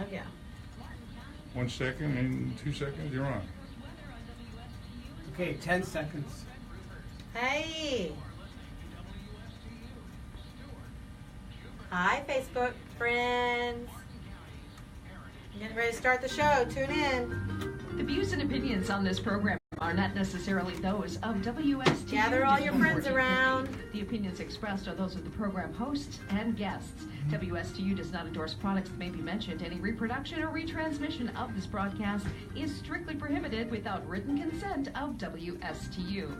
Oh, yeah. 1 second and 2 seconds, you're on. Okay, 10 seconds. Hey! Hi, Facebook friends. Getting ready to start the show. Tune in. The views and opinions on this program are not necessarily those of WSTU. Gather all your friends around. The opinions expressed are those of the program hosts and guests. WSTU does not endorse products that may be mentioned. Any reproduction or retransmission of this broadcast is strictly prohibited without written consent of WSTU.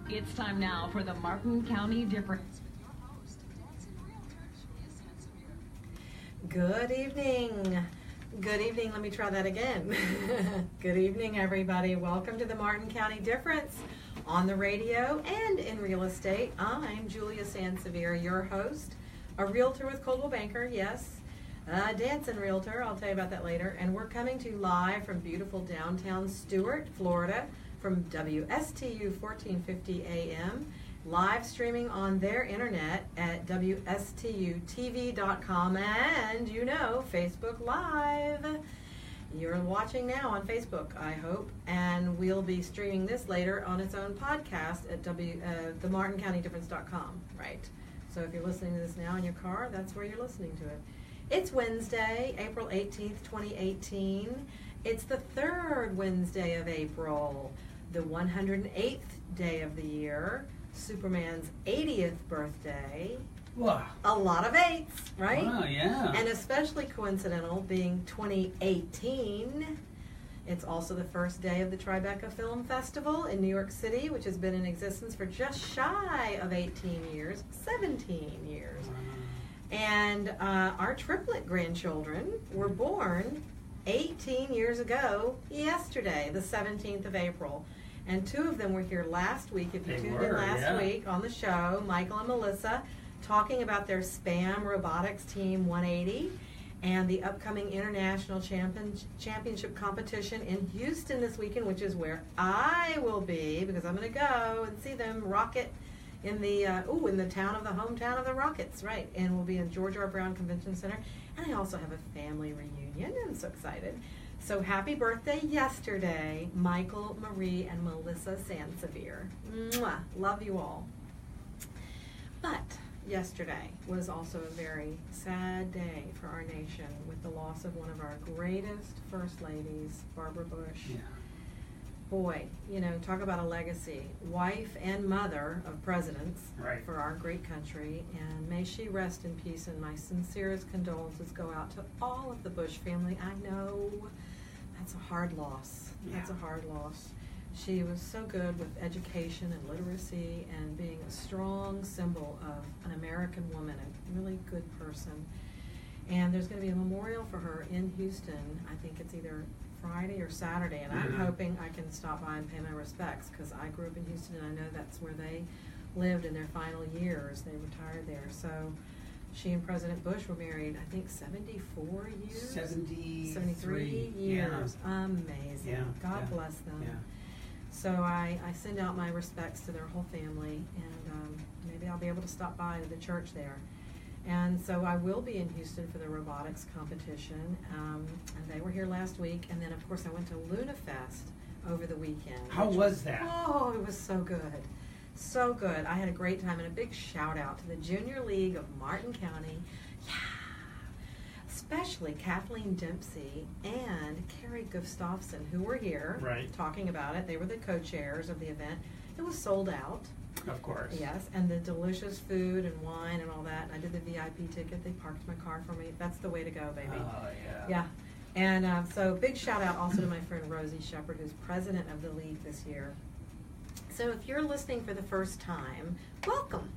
It's time now for the Martin County Difference. Good evening. Good evening. Let me try that again. Good evening, everybody. Welcome to the Martin County Difference on the radio and in real estate. I'm Julia Sansevere, your host, a realtor with Coldwell Banker, yes, a dancing realtor. I'll tell you about that later. And we're coming to you live from beautiful downtown Stuart, Florida, from WSTU 1450 AM. Live streaming on their internet at WSTUTV.com and, Facebook Live. You're watching now on Facebook, I hope, and we'll be streaming this later on its own podcast at themartincountydifference.com, right? So if you're listening to this now in your car, that's where you're listening to it. It's Wednesday, April 18th, 2018. It's the third Wednesday of April, the 108th day of the year. Superman's 80th birthday. Wow. A lot of eights, right? Wow, yeah. And especially coincidental being 2018. It's also the first day of the Tribeca Film Festival in New York City, which has been in existence for just shy of 18 years, 17 years. Wow. And our triplet grandchildren were born 18 years ago yesterday, the 17th of April. And two of them were here last week, if you tuned in last week on the show, Michael and Melissa, talking about their SPAM Robotics Team 180 and the upcoming International Championship competition in Houston this weekend, which is where I will be, because I'm going to go and see them rocket in the hometown of the Rockets, right? And we'll be in George R. Brown Convention Center. And I also have a family reunion. I'm so excited. So happy birthday yesterday, Michael, Marie, and Melissa Sansevere. Mwah. Love you all. But yesterday was also a very sad day for our nation with the loss of one of our greatest first ladies, Barbara Bush. Yeah. Boy, talk about a legacy. Wife and mother of presidents for our great country. And may she rest in peace, and my sincerest condolences go out to all of the Bush family. I know that's a hard loss. That's a hard loss. She was so good with education and literacy and being a strong symbol of an American woman, a really good person. And there's going to be a memorial for her in Houston. I think it's either Friday or Saturday, and I'm hoping I can stop by and pay my respects, because I grew up in Houston and I know that's where they lived in their final years. They retired there. So she and President Bush were married, I think, 74 years? 73 years. Yeah. Amazing. Yeah. God bless them. Yeah. So I send out my respects to their whole family, and maybe I'll be able to stop by to the church there. And so I will be in Houston for the robotics competition, and they were here last week. And then, of course, I went to Luna Fest over the weekend. How was that? Oh, it was so good. So good. I had a great time, and a big shout out to the Junior League of Martin County. Yeah. Especially Kathleen Dempsey and Carrie Gustafson, who were here talking about it. They were the co-chairs of the event. It was sold out. Of course. Yes, and the delicious food and wine and all that. And I did the VIP ticket. They parked my car for me. That's the way to go, baby. Oh, yeah. Yeah. And so big shout out also to my friend Rosie Shepard, who's president of the league this year. So if you're listening for the first time, welcome.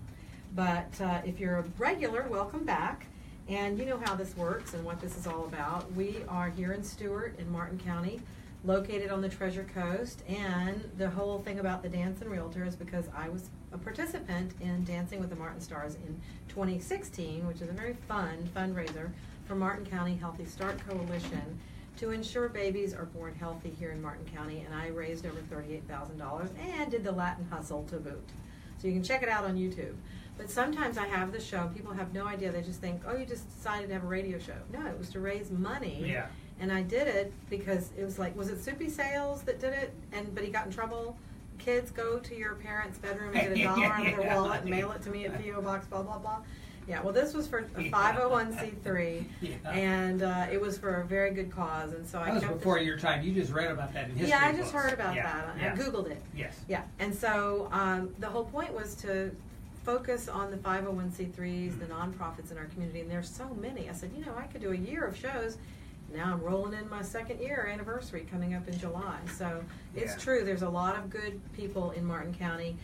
But if you're a regular, welcome back. And you know how this works and what this is all about. We are here in Stuart in Martin County, located on the Treasure Coast, and the whole thing about the Dancing Realtor is because I was a participant in Dancing with the Martin Stars in 2016, which is a very fun fundraiser for Martin County Healthy Start Coalition to ensure babies are born healthy here in Martin County, and I raised over $38,000 and did the Latin Hustle to boot. So you can check it out on YouTube. But sometimes I have the show, and people have no idea. They just think, oh, you just decided to have a radio show. No, it was to raise money. Yeah. And I did it because it was like, was it Soupy Sales that did it? But he got in trouble. Kids go to your parents' bedroom and get $1 out of their wallet and mail it to me at P.O. Box, blah, blah, blah. Yeah, well, this was for a 501c3, and it was for a very good cause. And so that was before your time. You just read about that in history Yeah, I books. just heard about that. I Googled it. Yes. Yeah, and so the whole point was to focus on the 501c3s, the nonprofits in our community, and there's so many. I said, I could do a year of shows. Now I'm rolling in my 2nd year anniversary coming up in July. So it's true. There's a lot of good people in Martin County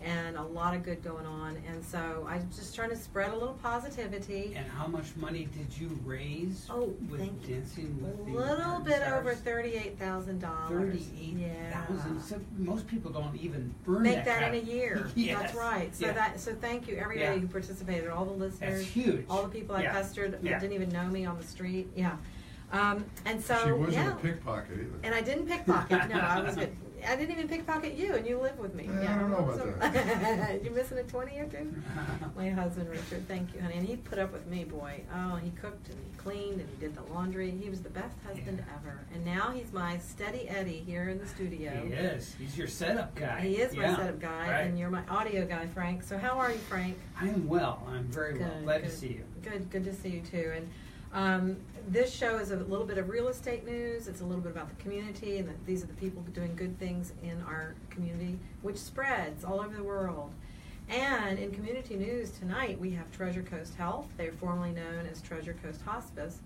and a lot of good going on. And so I'm just trying to spread a little posipositivity. And how much money did you raise with Dancing with the little bit Stars? over $38,000. $38,000. So most people don't even earn make that kind in a year. Yes. That's right. So so thank you everybody who participated, all the listeners, that's huge. all the people I pestered that didn't even know me on the street. Yeah. And so she wasn't a pickpocket either. And I didn't pickpocket. No, I was good. I didn't even pickpocket you, and you live with me. I don't know about that. You missing a 20 or two? My husband, Richard, thank you, honey. And he put up with me, boy. Oh, he cooked and he cleaned and he did the laundry. He was the best husband ever. And now he's my steady Eddie here in the studio. He is. He's your setup guy. He is my setup guy, and you're my audio guy, Frank. So how are you, Frank? I am well. I'm very well. Glad to see you. Good to see you too. And this show is a little bit of real estate news. It's a little bit about the community, and these are the people doing good things in our community, which spreads all over the world. And in community news tonight, we have Treasure Coast Health. They're formerly known as Treasure Coast Hospice.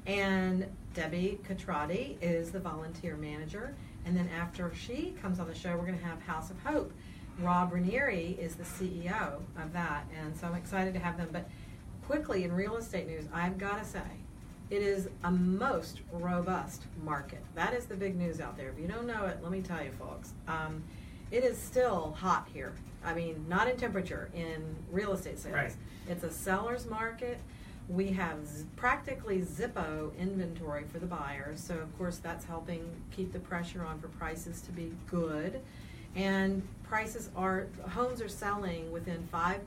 And Debbie Kotrady is the volunteer manager. And then after she comes on the show, we're going to have House of Hope. Rob Ranieri is the CEO of that. And so I'm excited to have them. But quickly, in real estate news, I've got to say, it is a most robust market. That is the big news out there. If you don't know it, let me tell you, folks. It is still hot here. I mean, not in temperature, in real estate sales. Right. It's a seller's market. We have practically Zippo inventory for the buyers. So, of course, that's helping keep the pressure on for prices to be good. And homes are selling within 5%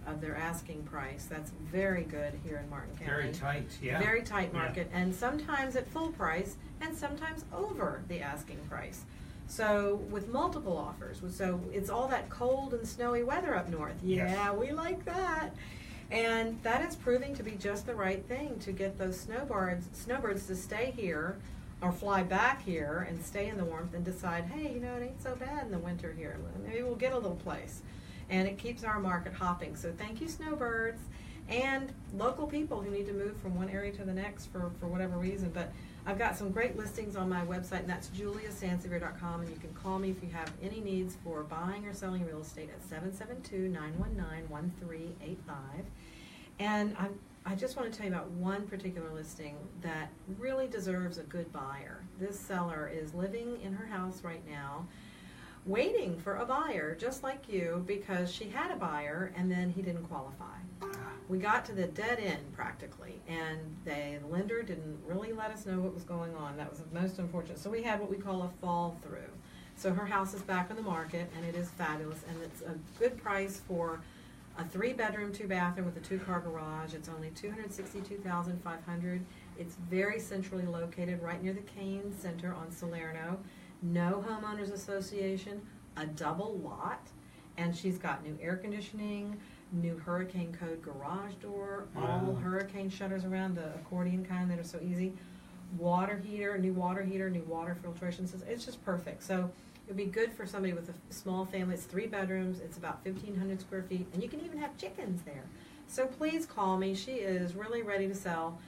of their asking price. That's very good here in Martin County. Very tight, yeah. Very tight market, and sometimes at full price, and sometimes over the asking price. So with multiple offers, so it's all that cold and snowy weather up north. Yeah, we like that. And that is proving to be just the right thing to get those snowbirds to stay here or fly back here and stay in the warmth and decide, hey, it ain't so bad in the winter here. Maybe we'll get a little place. And it keeps our market hopping. So thank you, snowbirds, and local people who need to move from one area to the next for whatever reason. But I've got some great listings on my website, and that's juliasansevere.com, and you can call me if you have any needs for buying or selling real estate at 772-919-1385. And I just want to tell you about one particular listing that really deserves a good buyer. This seller is living in her house right now, waiting for a buyer, just like you, because she had a buyer and then he didn't qualify. We got to the dead end practically, and the lender didn't really let us know what was going on. That was the most unfortunate. So we had what we call a fall through. So her house is back on the market, and it is fabulous, and it's a good price for a 3-bedroom, 2-bathroom with a 2-car garage. It's only $262,500. It's very centrally located, right near the Kane Center on Salerno. No homeowners association, a double lot, and she's got new air conditioning, new hurricane code garage door, all hurricane shutters around, the accordion kind that are so easy. Water heater, new water filtration system. It's just perfect. So it would be good for somebody with a small family. It's 3 bedrooms. It's about 1,500 square feet. And you can even have chickens there. So please call me. She is really ready to sell.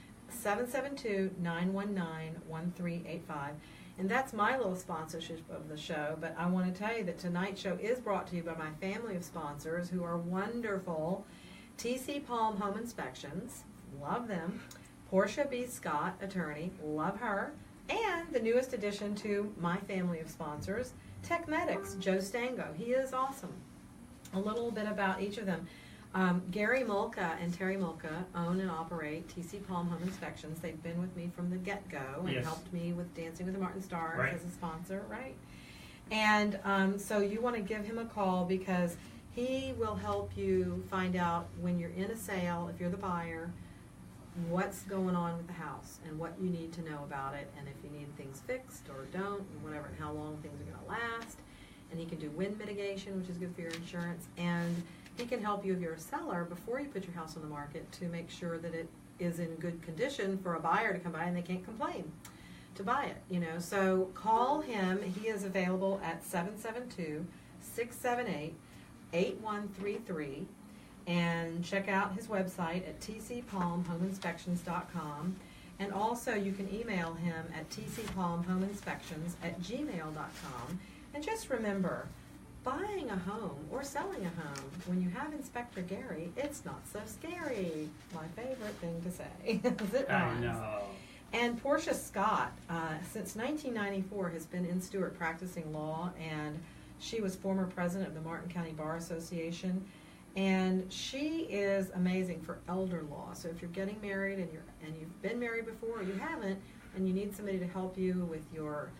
772-919-1385. And that's my little sponsorship of the show. But I want to tell you that tonight's show is brought to you by my family of sponsors who are wonderful. TC Palm Home Inspections. Love them. Portia B. Scott, attorney. Love her. And the newest addition to my family of sponsors, Techmedics, Joe Stango. He is awesome. A little bit about each of them. Gary Mulca and Terry Mulca own and operate TC Palm Home Inspections. They've been with me from the get-go and helped me with Dancing with the Martin Stars as a sponsor, right? And so you want to give him a call because He will help you find out when you're in a sale, if you're the buyer, what's going on with the house and what you need to know about it, and if you need things fixed or don't, and whatever, and how long things are going to last. And he can do wind mitigation, which is good for your insurance, and he can help you if you're a seller before you put your house on the market to make sure that it is in good condition for a buyer to come by and they can't complain to buy it, you know. So call him. He is available at 772-678-8133, and check out his website at tcpalmhomeinspections.com. And also you can email him at tcpalmhomeinspections@gmail.com. And just remember, buying a home or selling a home, when you have Inspector Gary, it's not so scary. My favorite thing to say. It rhymes. I know. And Portia Scott, since 1994, has been in Stewart practicing law, and she was former president of the Martin County Bar Association. And she is amazing for elder law. So if you're getting married and you've been married before or you haven't, and you need somebody to help you with your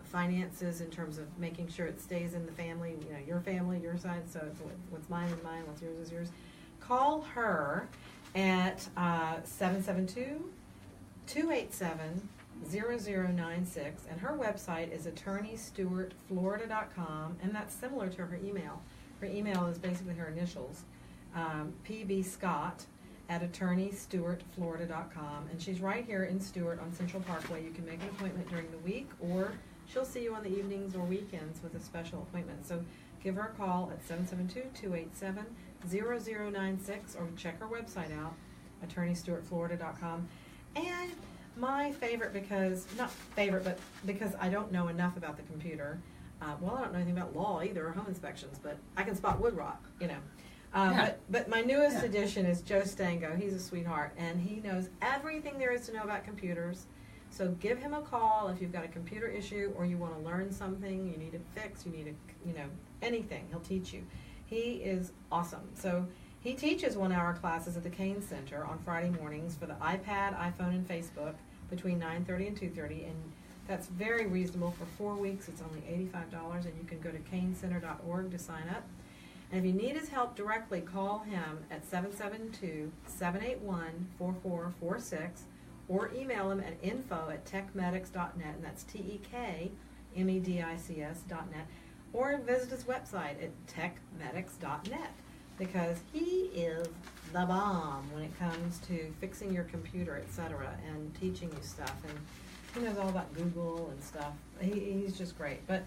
finances in terms of making sure it stays in the family, you know, your family, your side, so it's what's mine is mine, what's yours is yours, call her at 772-287-0096, and her website is attorneystewartflorida.com, and that's similar to her email. Her email is basically her initials, pbscott@attorneystewartflorida.com, and she's right here in Stewart on Central Parkway. You can make an appointment during the week, or she'll see you on the evenings or weekends with a special appointment. So give her a call at 772-287-0096, or check her website out, attorneystewartflorida.com. And my favorite, not favorite, but because I don't know enough about the computer. Well, I don't know anything about law either, or home inspections, but I can spot wood rot, you know. But my newest addition is Joe Stango. He's a sweetheart, and he knows everything there is to know about computers. So give him a call if you've got a computer issue, or you want to learn something, you need it fixed, you need anything. He'll teach you. He is awesome. So he teaches 1-hour classes at the Kane Center on Friday mornings for the iPad, iPhone, and Facebook between 9:30 and 2:30, and that's very reasonable. For 4 weeks, it's only $85, and you can go to canecenter.org to sign up. And if you need his help directly, call him at 772-781-4446, or email him at info@techmedics.net, and that's TEKMEDICS.net, or visit his website at techmedics.net, because he is the bomb when it comes to fixing your computer, etc., and teaching you stuff. And he knows all about Google and stuff. He's just great. But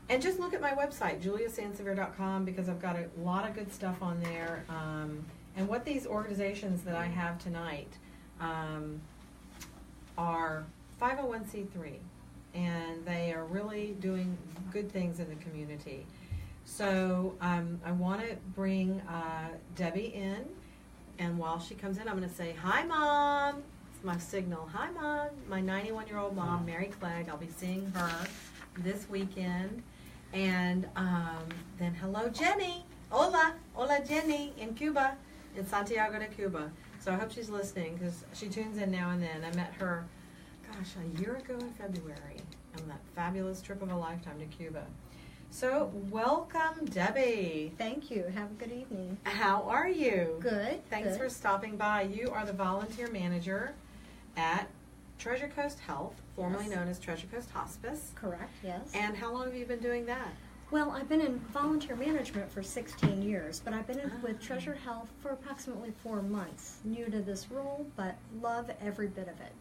and just look at my website, juliasansevere.com, because I've got a lot of good stuff on there. And what these organizations that I have tonight are 501c3, and they are really doing good things in the community. So I want to bring Debbie in, and while she comes in, I'm going to say, "Hi, Mom." My signal. Hi, Mom. My 91-year-old mom, Mary Clegg. I'll be seeing her this weekend. And then hello, Jenny. Hola Jenny in Cuba, in Santiago de Cuba. So I hope she's listening, because she tunes in now and then. I met her, a year ago in February on that fabulous trip of a lifetime to Cuba. So welcome, Debbie. Thank you. Have a good evening. How are you? Good. Thanks for stopping by. You are the volunteer manager at Treasure Coast Health, formerly known as Treasure Coast Hospice. Correct, yes. And how long have you been doing that? Well, I've been in volunteer management for 16 years, but I've been with Treasure Health for approximately 4 months. New to this role, but love every bit of it.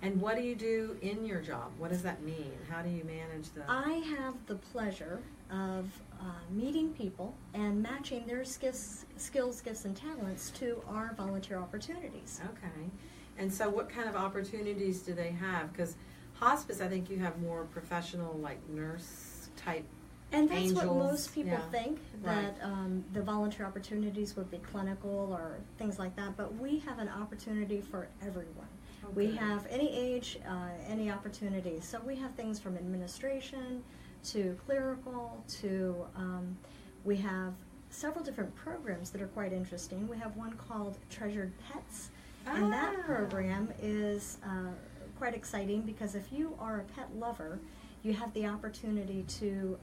And what do you do in your job? What does that mean? How do you manage the... I have the pleasure of meeting people and matching their skills, gifts, and talents to our volunteer opportunities. Okay. And so what kind of opportunities do they have? Because hospice, I think you have more professional, like nurse-type And that's angels. what most people think, that Right. The volunteer opportunities would be clinical or things like that, but we have an opportunity for everyone. We Okay. have any age, any opportunity. So we have things from administration to clerical to, we have several different programs that are quite interesting. We have one called Treasured Pets, and that program is quite exciting, because if you are a pet lover, you have the opportunity to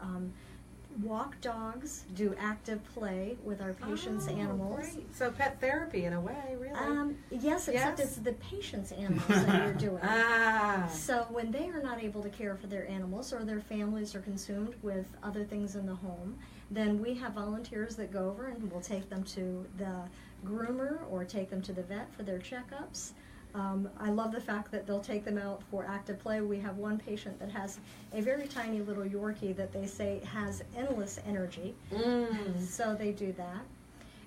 walk dogs, do active play with our patients' animals. Great. So pet therapy in a way, really. Yes, except it's the patient's animals that you're doing. So when they are not able to care for their animals or their families are consumed with other things in the home, then we have volunteers that go over and will take them to the groomer or take them to the vet for their checkups. I love the fact that they'll take them out for active play. We have one patient that has a very tiny little Yorkie that they say has endless energy. So they do that.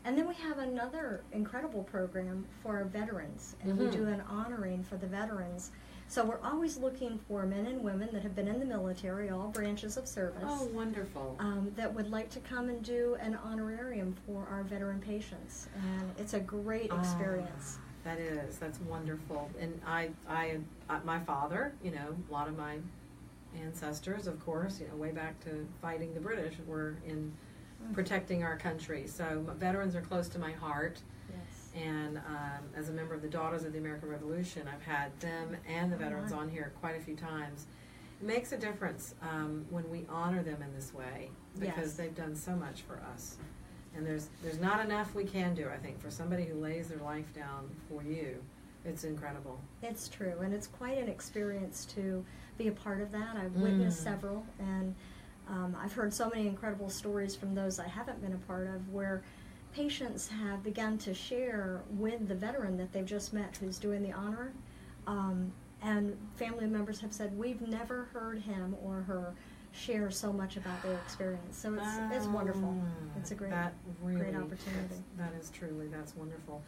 And then we have another incredible program for our veterans, and we do an honoring for the veterans. So we're always looking for men and women that have been in the military, all branches of service. Oh, wonderful. That would like to come and do an honorarium for our veteran patients. And it's a great experience. That's wonderful. And my father, a lot of my ancestors, of course, way back to fighting the British, were in protecting our country. So veterans are close to my heart. Yes. And as a member of the Daughters of the American Revolution, I've had them and the veterans on here quite a few times. It makes a difference when we honor them in this way, because they've done so much for us. And there's not enough we can do, I think, for somebody who lays their life down for you. It's incredible. It's true, and it's quite an experience to be a part of that. I've witnessed several, and I've heard so many incredible stories from those I haven't been a part of, where patients have begun to share with the veteran that they've just met who's doing the honor, and family members have said, we've never heard him or her share so much about their experience. So it's wonderful. It's a great opportunity. That's wonderful.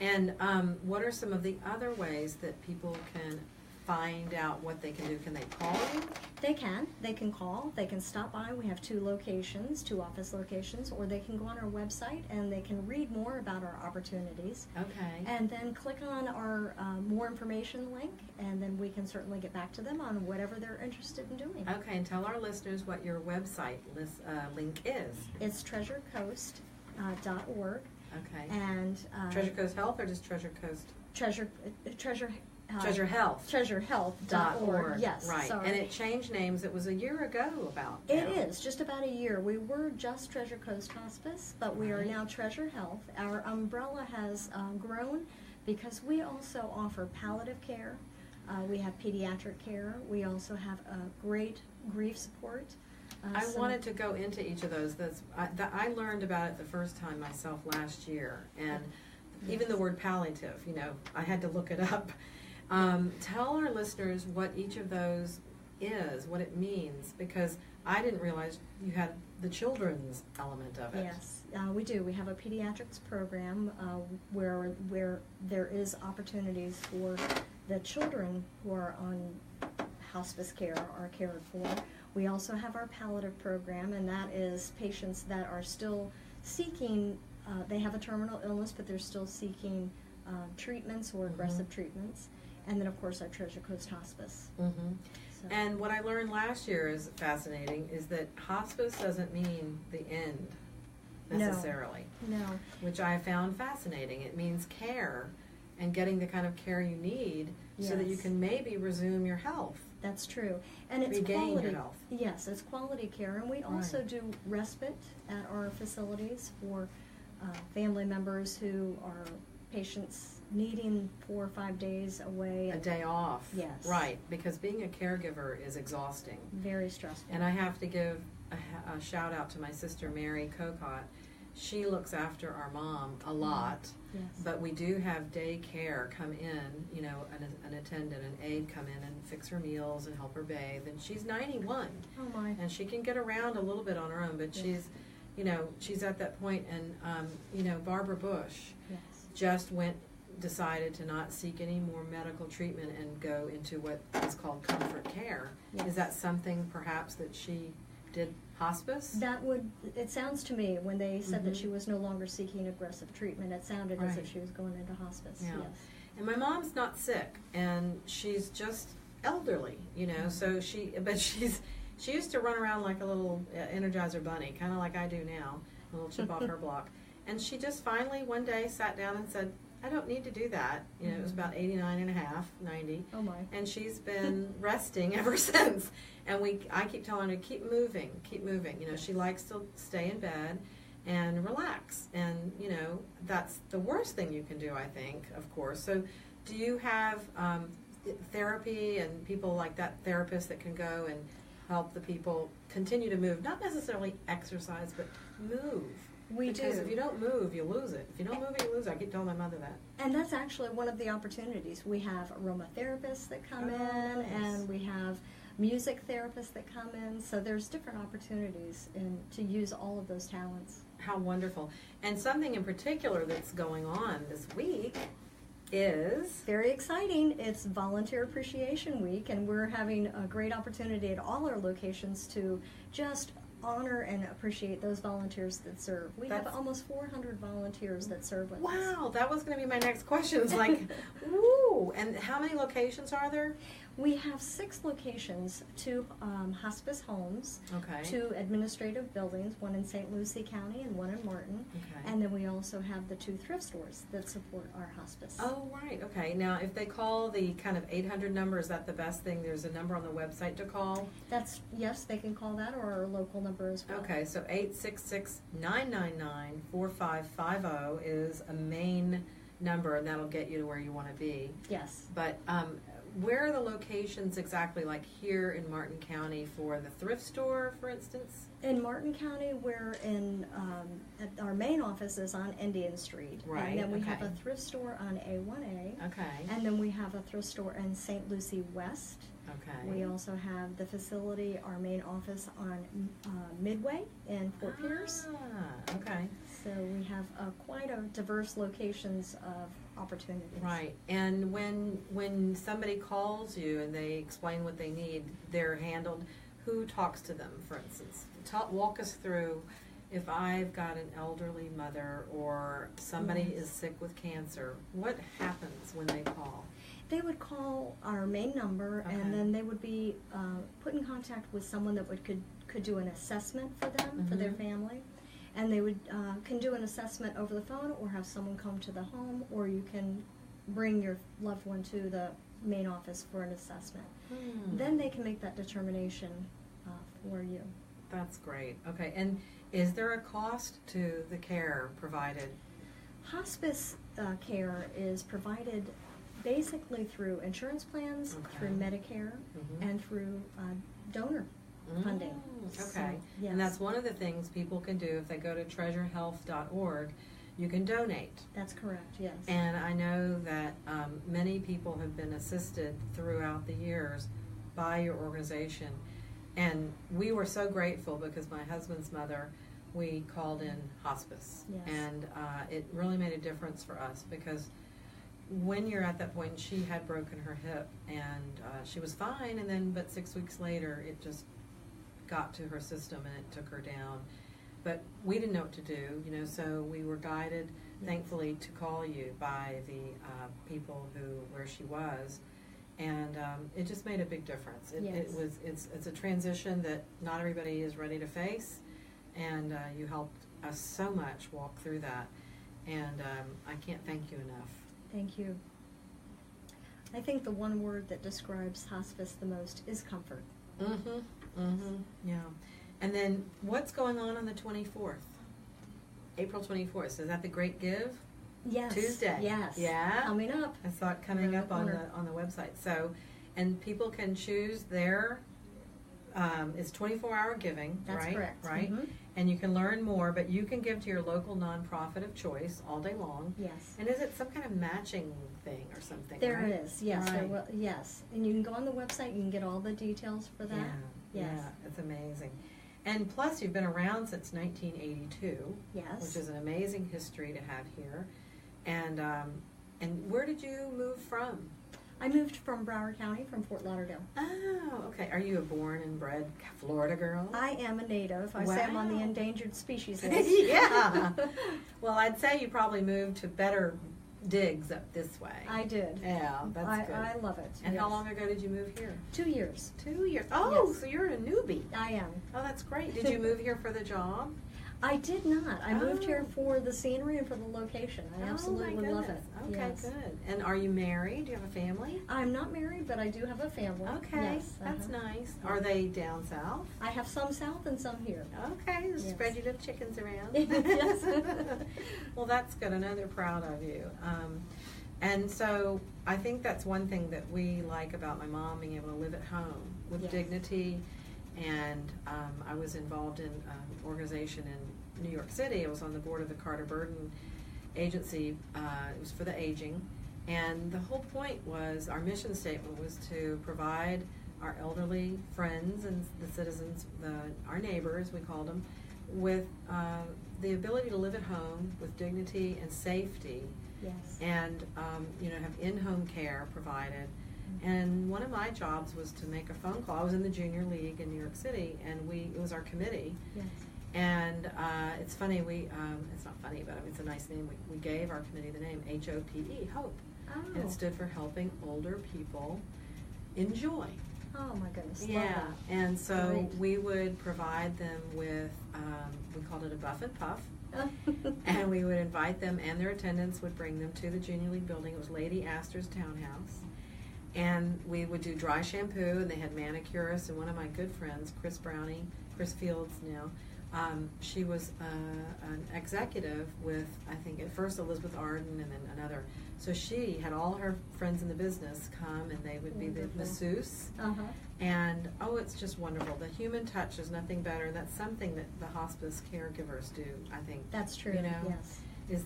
And what are some of the other ways that people can find out what they can do? Can they call you? They can call, they can stop by. We have two office locations, or they can go on our website and they can read more about our opportunities. Okay. And then click on our more information link, and then we can certainly get back to them on whatever they're interested in doing. Okay, and tell our listeners what your website link is. It's treasurecoast.org. Okay. And Treasure Coast Health, or just Treasure Coast? Treasure Health. TreasureHealth.org. Yes. Right. Sorry. And it changed names. It was a year ago about. It is just about a year. We were just Treasure Coast Hospice, but we are now Treasure Health. Our umbrella has grown because we also offer palliative care. We have pediatric care. We also have great grief support. I wanted to go into each of those. I learned about it the first time myself last year, and even the word palliative, I had to look it up. Tell our listeners what each of those is, what it means, because I didn't realize you had the children's element of it. Yes, we do. We have a pediatrics program where there is opportunities for the children who are on hospice care are cared for. We also have our palliative program, and that is patients that are still seeking, they have a terminal illness, but they're still seeking treatments or aggressive treatments. And then, of course, our Treasure Coast Hospice. So. And what I learned last year is fascinating, is that hospice doesn't mean the end, necessarily. No. Which I found fascinating. It means care, and getting the kind of care you need so that you can maybe resume your health. That's true. And it's regain quality. Your health. Yes, it's quality care. And we also do respite at our facilities for family members who are patients needing 4 or 5 days away. A day off. Yes. Right, because being a caregiver is exhausting. Very stressful. And I have to give a shout out to my sister Mary Kokot. She looks after our mom a lot, but we do have day care come in, an attendant, an aide come in and fix her meals and help her bathe. And she's 91. Oh my. And she can get around a little bit on her own, but she's at that point. And, Barbara Bush just decided to not seek any more medical treatment and go into what is called comfort care. Yes. Is that something perhaps that she did? Hospice? It sounds to me, when they said that she was no longer seeking aggressive treatment, it sounded as if she was going into hospice. Yeah. Yes. And my mom's not sick, and she's just elderly, so she used to run around like a little Energizer bunny, kind of like I do now, a little chip off her block. And she just finally one day sat down and said, I don't need to do that. You know, it was about 89 and a half, 90. Oh my. And she's been resting ever since. And I keep telling her, keep moving, keep moving. You know, she likes to stay in bed and relax. And, you know, that's the worst thing you can do, I think, of course. So do you have therapy and people like that, therapists that can go and help the people continue to move? Not necessarily exercise, but move. We do. Because if you don't move, you lose it. If you don't move it, you lose it. I keep telling my mother that. And that's actually one of the opportunities. We have aromatherapists that come in, nice. and we have music therapists that come in. So there's different opportunities to use all of those talents. How wonderful. And something in particular that's going on this week is... Very exciting. It's Volunteer Appreciation Week, and we're having a great opportunity at all our locations to just honor and appreciate those volunteers that serve. We have almost 400 volunteers that serve with us. Wow, that was going to be my next question. It's like, ooh, and how many locations are there? We have 6 locations, 2 hospice homes, Okay. 2 administrative buildings, one in St. Lucie County and one in Martin, Okay. and then we also have the 2 thrift stores that support our hospice. Oh, right. Okay. Now, if they call the kind of 800 number, is that the best thing? There's a number on the website to call? Yes, they can call that, or our local number as well. Okay, so 866-999-4550 is a main number, and that'll get you to where you want to be. Yes. But where are the locations exactly, like here in Martin County for the thrift store, for instance? In Martin County, we're in, our main office is on Indian Street. Right, And then we have okay. a thrift store on A1A. Okay. And then we have a thrift store in St. Lucie West. Okay. We also have the facility, our main office on Midway in Fort Pierce. Okay. So we have quite a diverse locations of opportunities. Right. And when somebody calls you and they explain what they need, they're handled. Who talks to them, for instance? Walk us through, if I've got an elderly mother or somebody is sick with cancer, what happens when they call? They would call our main number, Okay. and then they would be put in contact with someone that could do an assessment for them, for their family. And they would can do an assessment over the phone, or have someone come to the home, or you can bring your loved one to the main office for an assessment. Then they can make that determination for you. That's great. Okay. And is there a cost to the care provided? Hospice care is provided basically through insurance plans, through Medicare, and through donor funding. Okay. So, yes. And that's one of the things people can do if they go to treasurehealth.org. You can donate. That's correct, yes. And I know that many people have been assisted throughout the years by your organization. And we were so grateful because my husband's mother, we called in hospice. Yes. And it really made a difference for us because when you're at that point, she had broken her hip and she was fine, and then but 6 weeks later it just got to her system and it took her down. But we didn't know what to do, you know, so we were guided, thankfully, to call you by the people where she was, and it just made a big difference. It's a transition that not everybody is ready to face, and you helped us so much walk through that, and I can't thank you enough. Thank you. I think the one word that describes hospice the most is comfort. Yeah. And then what's going on the 24th? April 24th. Is that the Great Give? Yes. Tuesday. Yes. Yeah. Coming up. I saw it coming up on the website. So, and people can choose their, it's 24-hour giving, That's right? correct. Right. And you can learn more, but you can give to your local nonprofit of choice all day long. Yes. And is it some kind of matching thing or something? There right? is, yes. Right. Yes. And you can go on the website, you can get all the details for that. Yeah. Yes. Yeah, it's amazing. And plus, you've been around since 1982. Yes. Which is an amazing history to have here. And where did you move from? I moved from Broward County, from Fort Lauderdale. Oh, okay. Are you a born and bred Florida girl? I am a native. I say I'm on the Wow. endangered species list. Yeah. Well, I'd say you probably moved to better digs up this way. I did. Yeah, that's good. I love it. And how yes. long ago did you move here? 2 years. 2 years. Oh, Yes. so you're a newbie. I am. Oh, that's great. Did you move here for the job? I did not. I moved here for the scenery and for the location. I absolutely love it. Okay, yes. good. And are you married? Do you have a family? I'm not married, but I do have a family. Okay, Yes, that's nice. Are they down south? I have some south and some here. Okay, Yes. spread your little chickens around. Yes. Well, that's good. I know they're proud of you. And so I think that's one thing that we like about my mom, being able to live at home with Yes. dignity. And I was involved in an organization in New York City. I was on the board of the Carter Burden Agency. It was for the aging. And the whole point was, our mission statement was to provide our elderly friends and the citizens, our neighbors, we called them, with the ability to live at home with dignity and safety. Yes. And have in-home care provided. And one of my jobs was to make a phone call. I was in the junior league in New York City, and it was our committee. Yes. And it's funny, it's not funny, but it's a nice name. We gave our committee the name HOPE, Hope. Oh. And it stood for Helping Older People Enjoy. Oh my goodness. Love Yeah, that. and so Great. we would provide them with, we called it a buff and puff. And we would invite them, and their attendants would bring them to the Junior League building. It was Lady Astor's townhouse. And we would do dry shampoo, and they had manicurists. And one of my good friends, Chris Fields now, she was an executive with, I think at first Elizabeth Arden and then another. So she had all her friends in the business come, and they would be the masseuse. Uh-huh. And it's just wonderful. The human touch is nothing better, and that's something that the hospice caregivers do, I think. That's true. You know, Yes. is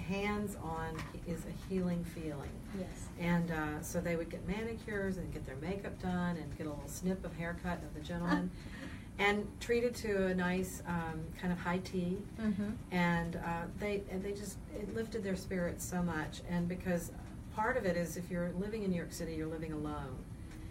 hands-on is a healing feeling. Yes. And so they would get manicures and get their makeup done and get a little snip of haircut of the gentleman, and treated to a nice kind of high tea. Mm-hmm. And they just, it lifted their spirits so much. And because part of it is, if you're living in New York City, you're living alone.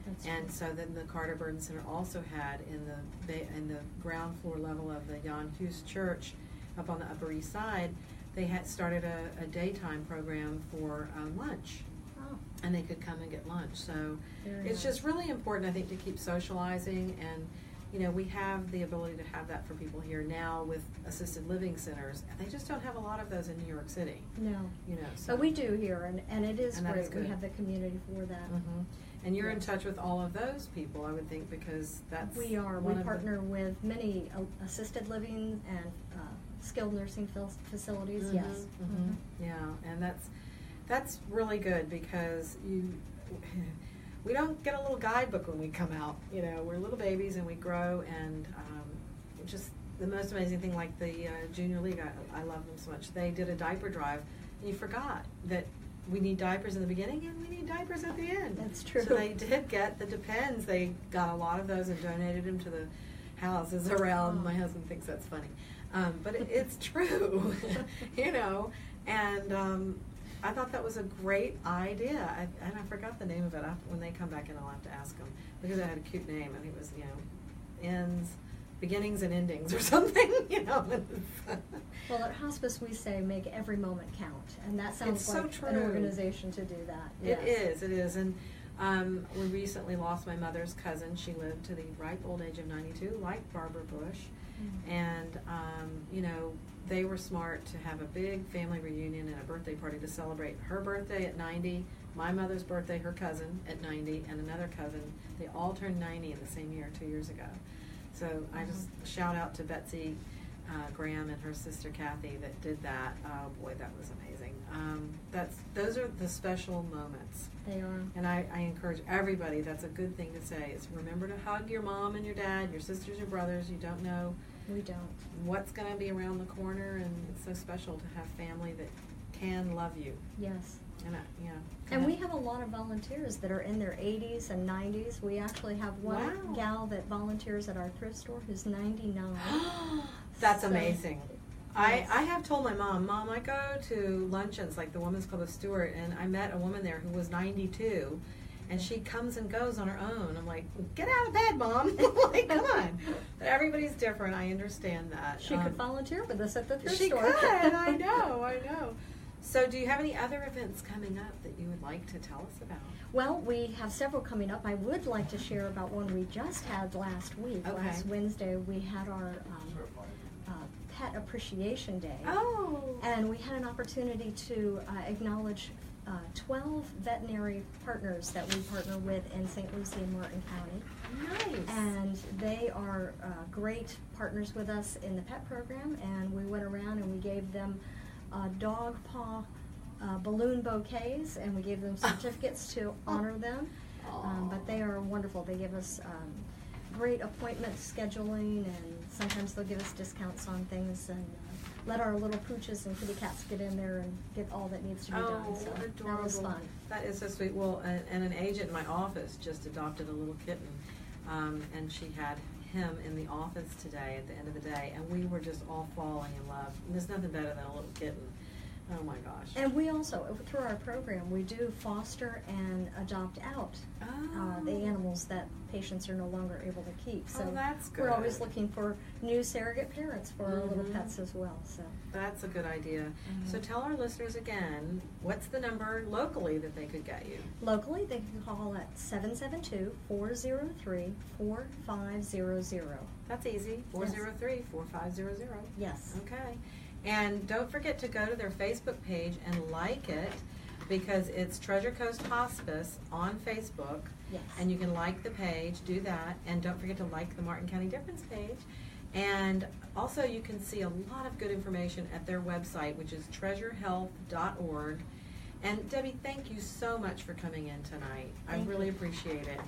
That's And true. so then the Carter Burden Center also had in the ground floor level of the Jan Hus Church up on the Upper East Side, they had started a daytime program for lunch. Oh. And they could come and get lunch. So Very it's nice. just really important, I think, to keep socializing. And we have the ability to have that for people here now with assisted living centers. They just don't have a lot of those in New York City. No. So But we do here, and it is And that is great. We good. have the community for that. Mhm. And you're in Yes. touch with all of those people, I would think, because that's We are. one We of the- partner with many assisted living and skilled nursing facilities. Mhm, Yes. mhm. Yeah, and that's really good, because we don't get a little guidebook when we come out. We're little babies and we grow, and just the most amazing thing, like the Junior League, I love them so much. They did a diaper drive, and you forgot that we need diapers in the beginning and we need diapers at the end. That's true. So they did get the Depends. They got a lot of those and donated them to the houses around. Oh. My husband thinks that's funny. But it's true, and I thought that was a great idea. And I forgot the name of it. When they come back in, I'll have to ask them, because it had a cute name. I think it was, beginnings and endings or something, Well, at hospice we say make every moment count, and that sounds It's so like an true. organization to do that. It Yes. is. And we recently lost my mother's cousin. She lived to the ripe old age of 92, like Barbara Bush. Mm. And, they were smart to have a big family reunion and a birthday party to celebrate her birthday at 90, my mother's birthday, her cousin, at 90, and another cousin. They all turned 90 in the same year 2 years ago. So I just shout out to Betsy Graham and her sister Kathy that did that. Oh boy, that was amazing. Those are the special moments. They are. And I encourage everybody, that's a good thing to say, is remember to hug your mom and your dad, your sisters, your brothers. You don't know We don't. what's going to be around the corner, and it's so special to have family that can love you. Yes. And And we have a lot of volunteers that are in their 80s and 90s. We actually have one Wow. gal that volunteers at our thrift store who's 99. That's So, amazing. yes. I have told my mom, I go to luncheons like the Women's Club of Stewart, and I met a woman there who was 92, and she comes and goes on her own. I'm like, get out of bed, Mom. Like, come on. But everybody's different. I understand that. She could volunteer with us at the thrift She store. could. I know. So do you have any other events coming up that you would like to tell us about? Well, we have several coming up. I would like to share about one we just had last week. Okay. Last Wednesday, we had our Pet Appreciation Day. Oh. And we had an opportunity to acknowledge 12 veterinary partners that we partner with in St. Lucie and Martin County. Nice. And they are great partners with us in the pet program, and we went around and we gave them dog paw balloon bouquets, and we gave them certificates to honor them. But they are wonderful. They give us great appointment scheduling, and sometimes they'll give us discounts on things, and let our little pooches and kitty cats get in there and get all that needs to be done. So adorable. that was fun. That is so sweet. Well, and an agent in my office just adopted a little kitten, and she had him in the office today at the end of the day, and we were just all falling in love. And there's nothing better than a little kitten. Oh my gosh. And we also, through our program, we do foster and adopt out the animals that patients are no longer able to keep. So that's good. we're always looking for new surrogate parents for our little pets as well. So that's a good idea. So tell our listeners again, what's the number locally that they could get you? Locally, they can call at 772-403-4500. That's easy. 403-4500. Yes. Okay. And don't forget to go to their Facebook page and like it, because it's Treasure Coast Hospice on Facebook. Yes. And you can like the page, do that, and don't forget to like the Martin County Difference page. And also you can see a lot of good information at their website, which is treasurehealth.org. And Debbie, thank you so much for coming in tonight. I really appreciate it.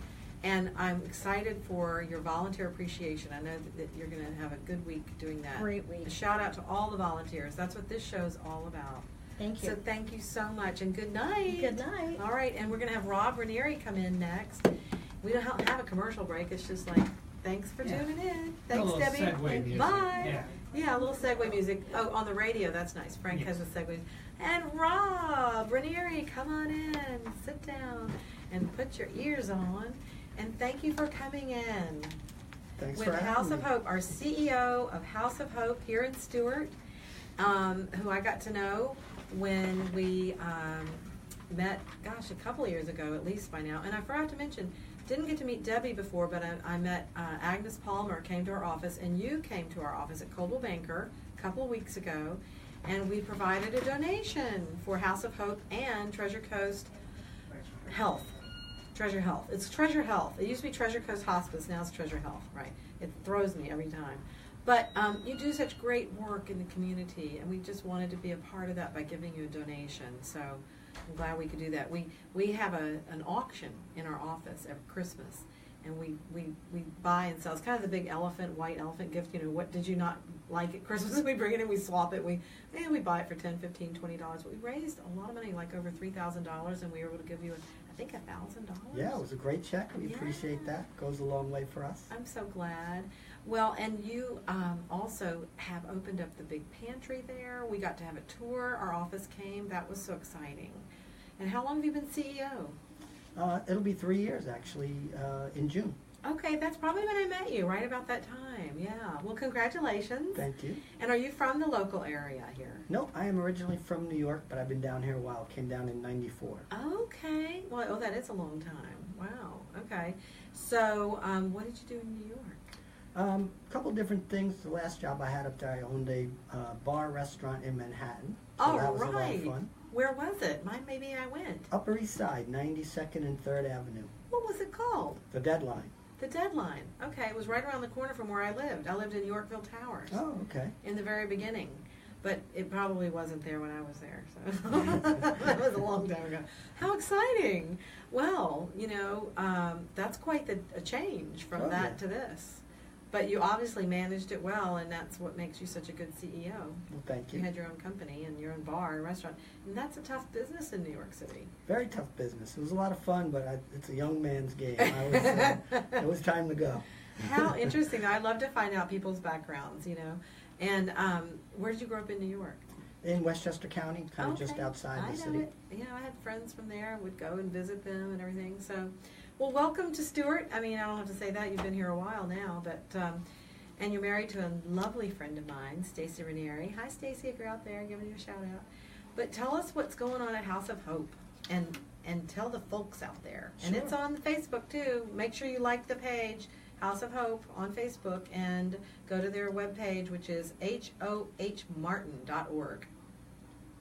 And I'm excited for your volunteer appreciation. I know that you're going to have a good week doing that. Great week. A shout out to all the volunteers. That's what this show's all about. Thank you. So thank you so much, and good night. Good night. All right, and we're going to have Rob Ranieri come in next. We don't have a commercial break. It's just like, thanks for tuning in. Thanks, a little Debbie. segue music. Bye. Yeah, a little segue music. Oh, on the radio. That's nice. Frank has a segue. And Rob Ranieri, come on in. Sit down and put your ears on. And thank you for coming in. Thanks with for having House me. of Hope, our CEO of House of Hope here in Stewart, who I got to know when we met, gosh, a couple of years ago, at least by now. And I forgot to mention, didn't get to meet Debbie before, but I met Agnes Palmer, came to our office, and you came to our office at Coldwell Banker a couple of weeks ago, and we provided a donation for House of Hope and Treasure Coast Health. Treasure Health. It's Treasure Health. It used to be Treasure Coast Hospice. Now it's Treasure Health, right? It throws me every time. But you do such great work in the community, and we just wanted to be a part of that by giving you a donation. So I'm glad we could do that. We have an auction in our office every Christmas, and we buy and sell. It's kind of the big white elephant gift. You know, what did you not like at Christmas? We bring it in, we swap it, we buy it for $10, $15, $20. But we raised a lot of money, like over $3,000, and we were able to give you I think $1,000. Yeah, it was a great check. We appreciate that. Goes a long way for us. I'm so glad. Well, and you also have opened up the big pantry there. We got to have a tour. Our office came. That was so exciting. And how long have you been CEO? It'll be 3 years, actually, in June. Okay, that's probably when I met you, right about that time. Yeah. Well, congratulations. Thank you. And are you from the local area here? No, I am originally from New York, but I've been down here a while. Came down in '94. Okay. Well, that is a long time. Wow. Okay. So, what did you do in New York? A couple different things. The last job I had up there, I owned a bar restaurant in Manhattan. So that was a lot of fun. Where was it? Maybe I went. Upper East Side, 92nd and 3rd Avenue. What was it called? The Deadline. The Deadline. Okay, it was right around the corner from where I lived. I lived in Yorkville Towers. Oh, okay. In the very beginning. But it probably wasn't there when I was there. So that was a long time ago. How exciting. Well, you know, that's quite a change from that to this. But you obviously managed it well, and that's what makes you such a good CEO. Well, thank you. You had your own company and your own bar and restaurant. And that's a tough business in New York City. Very tough business. It was a lot of fun, but it's a young man's game. It was time to go. How interesting. I'd love to find out people's backgrounds, you know. And where did you grow up in New York? In Westchester County, kind of just outside the city. You know, I had friends from there. I would go and visit them and everything. So, well, welcome to Stewart. I mean, I don't have to say that. You've been here a while now. But and you're married to a lovely friend of mine, Stacy Ranieri. Hi, Stacy, if you're out there, giving you a shout out. But tell us what's going on at House of Hope, and tell the folks out there. Sure. And it's on Facebook, too. Make sure you like the page. House of Hope on Facebook and go to their webpage, which is hohmartin.org.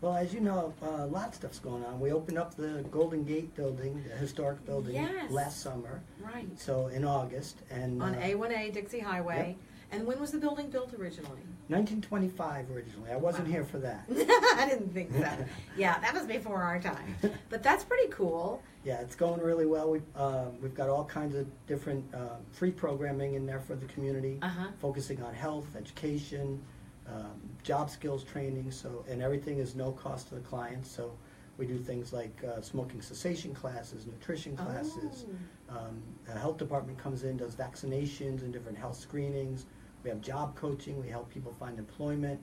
Well, as you know, a lot of stuff's going on. We opened up the Golden Gate building, the historic building, last summer. Right. So in August. And on A1A Dixie Highway. Yep. And when was the building built originally? 1925 originally. I wasn't here for that. I didn't think so. Yeah, that was before our time. But that's pretty cool. Yeah, it's going really well. We've got all kinds of different free programming in there for the community, focusing on health, education, job skills training, and everything is no cost to the clients. So we do things like smoking cessation classes, nutrition classes. The health department comes in, does vaccinations and different health screenings. We have job coaching. We help people find employment.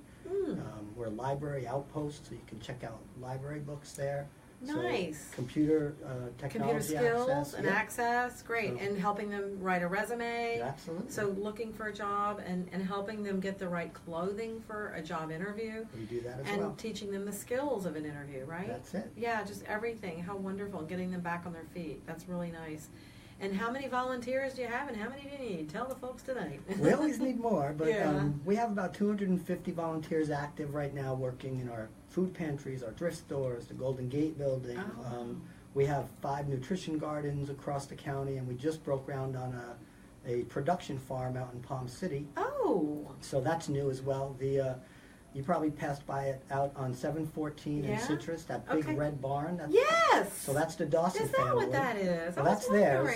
We're a library outpost, so you can check out library books there. Nice. So computer technology skills and access, great. And helping them write a resume. Absolutely. So looking for a job and helping them get the right clothing for a job interview. We do that as well. well. And teaching them the skills of an interview, right? That's it. Yeah, just everything. How wonderful. Getting them back on their feet. That's really nice. And how many volunteers do you have, and how many do you need? Tell the folks tonight. We always need more, but we have about 250 volunteers active right now working in our food pantries, our thrift stores, the Golden Gate building. We have 5 nutrition gardens across the county, and we just broke ground on a production farm out in Palm City. Oh! So that's new as well. You probably passed by it out on 714 in Citrus, that big red barn. Yes! So that's the Dawson family. Is that what that is? So that's theirs.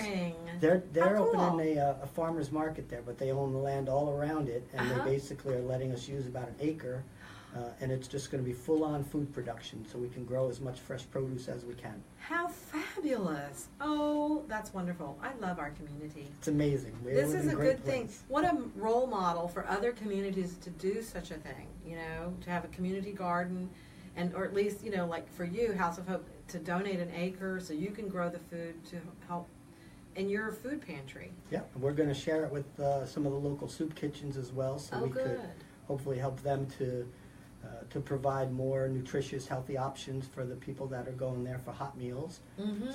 They're cool. opening a farmer's market there, but they own the land all around it, and they basically are letting us use about an acre, and it's just going to be full-on food production, so we can grow as much fresh produce as we can. How fabulous! Oh, that's wonderful. I love our community. It's amazing. This is a good thing. What a role model for other communities to do such a thing, to have a community garden, or at least, like for you, House of Hope, to donate an acre so you can grow the food to help in your food pantry. Yeah, we're going to share it with some of the local soup kitchens as well, so we could hopefully help them to provide more nutritious, healthy options for the people that are going there for hot meals.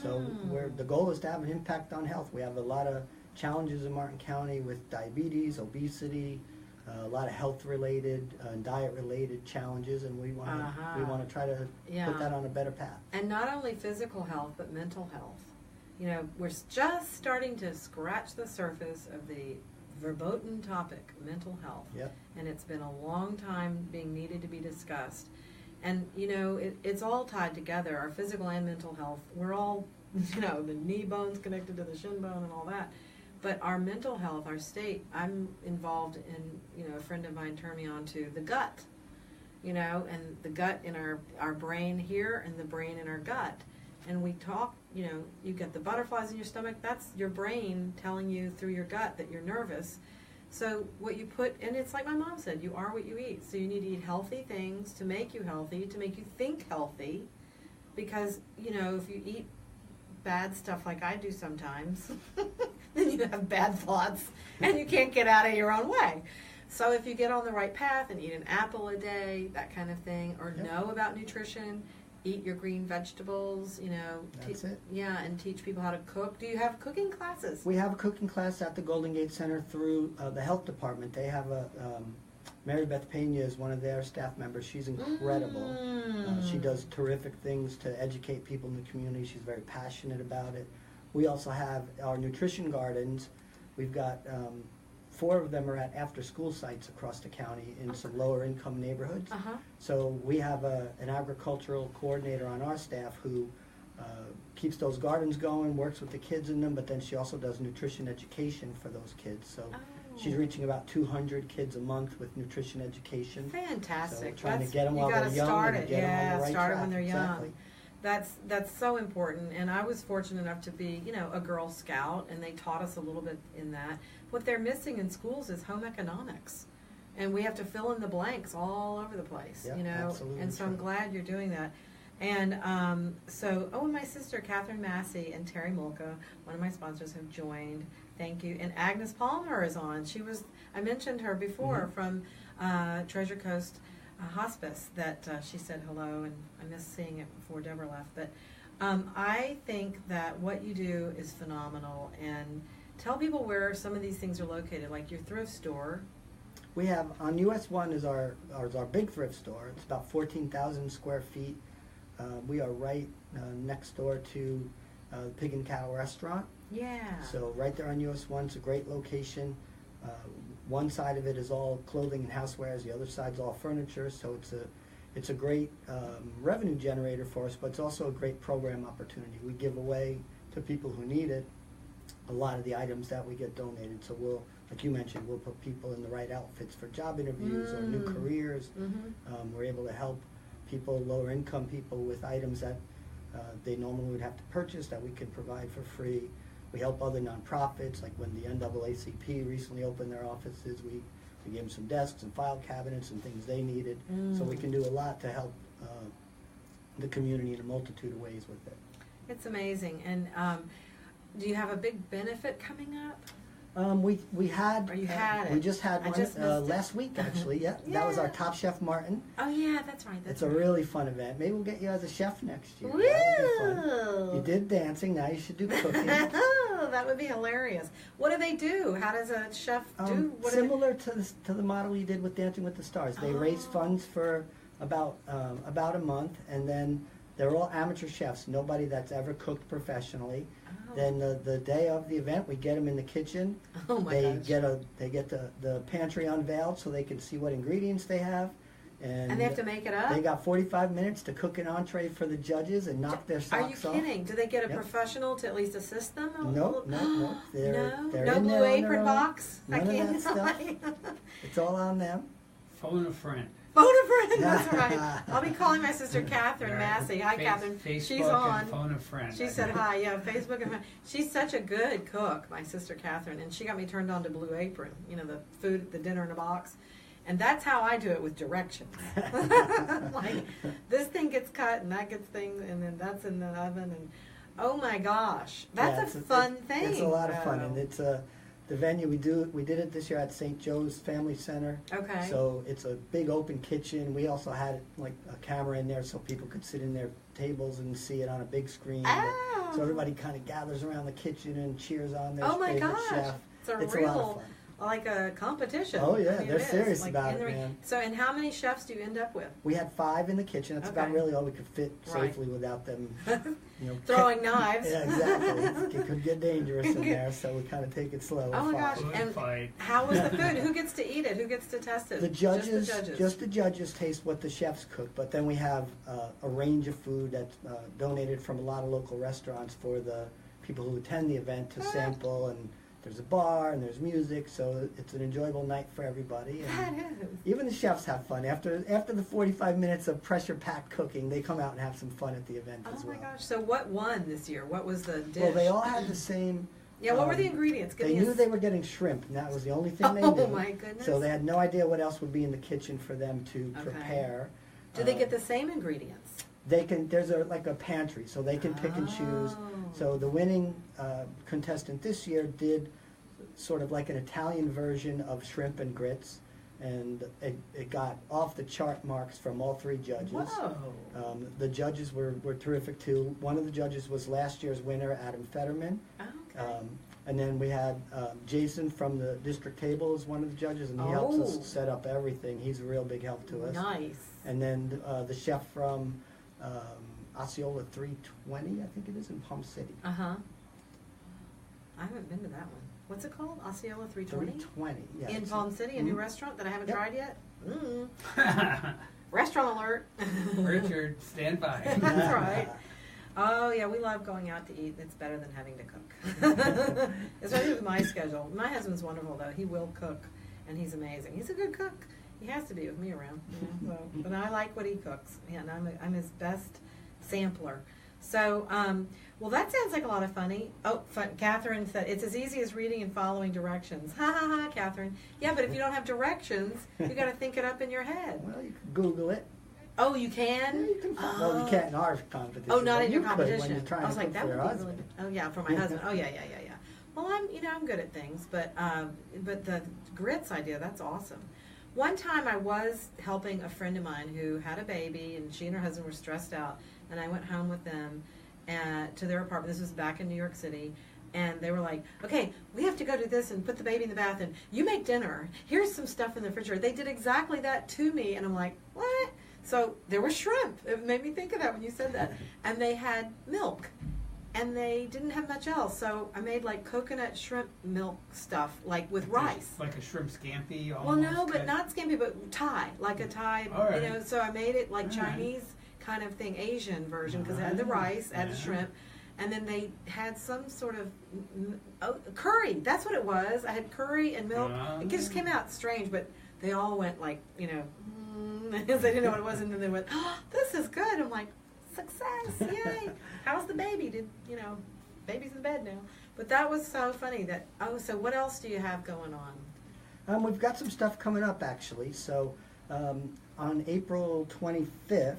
So the goal is to have an impact on health. We have a lot of challenges in Martin County with diabetes, obesity, a lot of health-related and diet-related challenges, and we want to try to put that on a better path. And not only physical health, but mental health. We're just starting to scratch the surface of the verboten topic, mental health. Yep. And it's been a long time being needed to be discussed. And, it's all tied together, our physical and mental health. We're all, the knee bone's connected to the shin bone and all that. But our mental health, our state, I'm involved in, a friend of mine turned me on to the gut, and the gut in our brain here and the brain in our gut. And we talk, you get the butterflies in your stomach, that's your brain telling you through your gut that you're nervous. So what you put, and it's like my mom said, you are what you eat. So you need to eat healthy things to make you healthy, to make you think healthy. Because, if you eat bad stuff like I do sometimes, then you have bad thoughts and you can't get out of your own way. So if you get on the right path and eat an apple a day, that kind of thing, or know about nutrition, eat your green vegetables, That's it. Yeah, and teach people how to cook. Do you have cooking classes? We have a cooking class at the Golden Gate Center through the health department. They have Mary Beth Pena is one of their staff members. She's incredible. She does terrific things to educate people in the community. She's very passionate about it. We also have our nutrition gardens. We've got 4 of them are at after-school sites across the county in some lower-income neighborhoods. So we have an agricultural coordinator on our staff who keeps those gardens going, works with the kids in them, but then she also does nutrition education for those kids. So she's reaching about 200 kids a month with nutrition education. Fantastic. So we're trying to get them while they're young and get them on the right start track. When they're exactly. young. That's so important, and I was fortunate enough to be, a Girl Scout, and they taught us a little bit in that. What they're missing in schools is home economics, and we have to fill in the blanks all over the place, absolutely and so I'm glad you're doing that. And and my sister Catherine Massey and Terry Mulca, one of my sponsors, have joined. Thank you. And Agnes Palmer is on. I mentioned her before from Treasure Coast Hospice, that she said hello, and I missed seeing it before Deborah left. But I think that what you do is phenomenal, and Tell people where some of these things are located, like your thrift store. We have, on US 1 is our big thrift store. It's about 14,000 square feet. We are right next door to the Pig and Cattle Restaurant. Yeah. So right there on US 1, it's a great location. One side of it is all clothing and housewares, the other side's all furniture, so it's a great revenue generator for us, but it's also a great program opportunity. We give away to people who need it a lot of the items that we get donated. So we'll, like you mentioned, we'll put people in the right outfits for job interviews or new careers. We're able to help people, lower income people, with items that they normally would have to purchase that we can provide for free. We help other nonprofits, like when the NAACP recently opened their offices, we gave them some desks and file cabinets and things they needed. So we can do a lot to help the community in a multitude of ways with it. It's amazing. And do you have a big benefit coming up? We had. Or you had it? We just had I one just missed it. last week, actually. Yeah, that was our Top Chef Martin. Oh yeah, that's right. It's a really fun event. Maybe we'll get you as a chef next year. Woo! That would be fun. You did dancing. Now you should do cooking. Oh, that would be hilarious. What do they do? How does a chef do? What Similar to the model you did with Dancing with the Stars. They raise funds for about a month, and then they're all amateur chefs. Nobody that's ever cooked professionally. Then the day of the event, we get them in the kitchen. Oh my they gosh. They get the pantry unveiled so they can see what ingredients they have. And they have to make it up? They got 45 minutes to cook an entree for the judges and knock their socks off. Are you kidding? Do they get a professional to at least assist them? No. They're no in Blue there Apron box? None of that stuff. It's all on them. Phone a friend. Phone a friend, that's right. I'll be calling my sister Catherine Massey. Hi, Catherine. Facebook She's on. and phone a friend. She said hi, yeah, Facebook and she's such a good cook, my sister Catherine, and she got me turned on to Blue Apron, you know, the food, the dinner in a box. And that's how I do it, with directions. Like, this thing gets cut and that gets things, and then that's in the oven, and oh my gosh, that's a fun thing. It's a lot of fun, and it's the venue we did it this year at St. Joe's Family Center. Okay. So it's a big open kitchen. We also had like a camera in there so people could sit in their tables and see it on a big screen. Oh. So everybody kind of gathers around the kitchen and cheers on their Oh my favorite gosh. chef. It's a lot of fun. Like a competition. Oh yeah, I mean, they're it is. serious Like, about it, man. So, and how many chefs do you end up with? We had 5 in the kitchen. That's about Okay. really all we could fit Right. safely without them, Throwing knives. Yeah, exactly. It could get dangerous in there, so we kind of take it slow. Oh and my gosh! follow. And Fight. how was the food? Who gets to eat it? Who gets to test it? The judges, Just the judges taste what the chefs cook, but then we have a range of food that's donated from a lot of local restaurants for the people who attend the event to sample, and there's a bar and there's music, so it's an enjoyable night for everybody. That And is. even the chefs have fun. After the 45 minutes of pressure-packed cooking, they come out and have some fun at the event as Oh well. my gosh! So what won this year? What was the dish? Well, they all had the same. Yeah. What were the ingredients? Give They me a knew they were getting shrimp, and that was the only thing they Oh knew. my goodness! So they had no idea what else would be in the kitchen for them to Okay. prepare. Do they get the same ingredients? They can. There's like a pantry, so they can pick and choose. Oh. So the winning contestant this year did sort of like an Italian version of shrimp and grits, and it got off the chart marks from all 3 judges. Whoa! The judges were terrific too. One of the judges was last year's winner, Adam Fetterman. Okay. And then we had Jason from the district table as one of the judges, and he helps Oh. us set up everything. He's a real big help to us. Nice. And then the chef from Osceola 320, I think it is, in Palm City. I haven't been to that one. What's it called? Osceola 320? 320, yeah. In it's Palm City, a new Mhm. restaurant that I haven't Yep. tried yet? Restaurant alert. Richard, stand by. That's right. Oh, yeah, we love going out to eat. It's better than having to cook. Especially with my schedule. My husband's wonderful, though. He will cook, and he's amazing. He's a good cook. He has to be with me around. You know, so. But I like what he cooks, and I'm his best sampler. So, well, that sounds like a lot of funny. Oh, fun. Catherine said, it's as easy as reading and following directions. Ha, ha, ha, Catherine. Yeah, but if you don't have directions, you got to think it up in your head. Well, you can Google it. Oh, you Yeah, can? you can well, you can't in our competition. Oh, not but in your you could competition. When you're trying I was to like, cook that for would your be really husband. good. Oh, yeah, for my husband. Oh, yeah. Well, I'm good at things, but the grits idea, that's awesome. One time I was helping a friend of mine who had a baby, and she and her husband were stressed out, and I went home with them to their apartment. This was back in New York City, And they were like, okay, we have to go do this and put the baby in the bath, and you make dinner. Here's some stuff in the refrigerator. They did exactly that to me, and I'm like, what? So there was shrimp. It made me think of that when you said that. And they had milk, and they didn't have much else. So I made like coconut shrimp milk stuff, like with rice. Like a shrimp scampi? Well, no, but not scampi, but Thai, like a Thai, right. you know. So I made it like Chinese kind of thing, Asian version, because it had the rice, had the shrimp. And then they had some sort of curry. That's what it was. I had curry and milk. It just came out strange, but they all went like, you know, because they didn't know what it was. And then they went, oh, this is good. I'm like, success, yay. How's the baby? Baby's in bed now. But that was so funny that, so what else do you have going on? We've got some stuff coming up, actually. So on April 25th,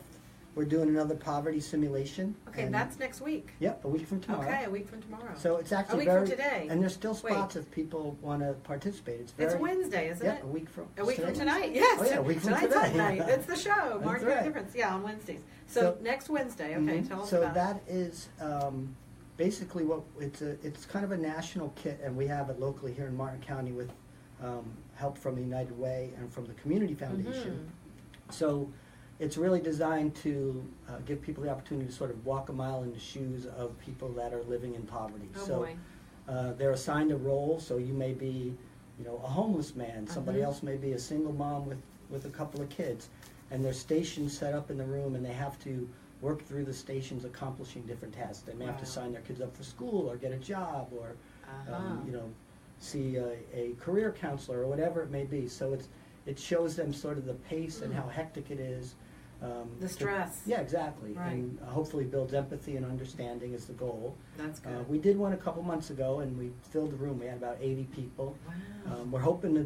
we're doing another poverty simulation. Okay, that's next week. Yep, a week from tomorrow. Okay, a week from tomorrow. So it's actually a week from today. And there's still spots if people want to participate. It's Wednesday, isn't it? A week from tonight. Yes. Oh, yeah, a week from Tonight's today. night. It's the show. Mark right. the difference. Yeah, on Wednesdays. So next Wednesday. Okay, tell us about it. So that is basically what it's kind of a national kit, and we have it locally here in Martin County with help from the United Way and from the Community Foundation. So it's really designed to give people the opportunity to sort of walk a mile in the shoes of people that are living in poverty. Boy. They're assigned a role, so you may be, a homeless man. Somebody else may be a single mom with a couple of kids. And there's stations set up in the room, and they have to work through the stations accomplishing different tasks. They may have to sign their kids up for school or get a job or, see a career counselor or whatever it may be. So it shows them sort of the pace and how hectic it is. The stress. Yeah, exactly. Right. And hopefully builds empathy and understanding is the goal. That's good. We did one a couple months ago, and we filled the room. We had about 80 people. Wow. We're hoping to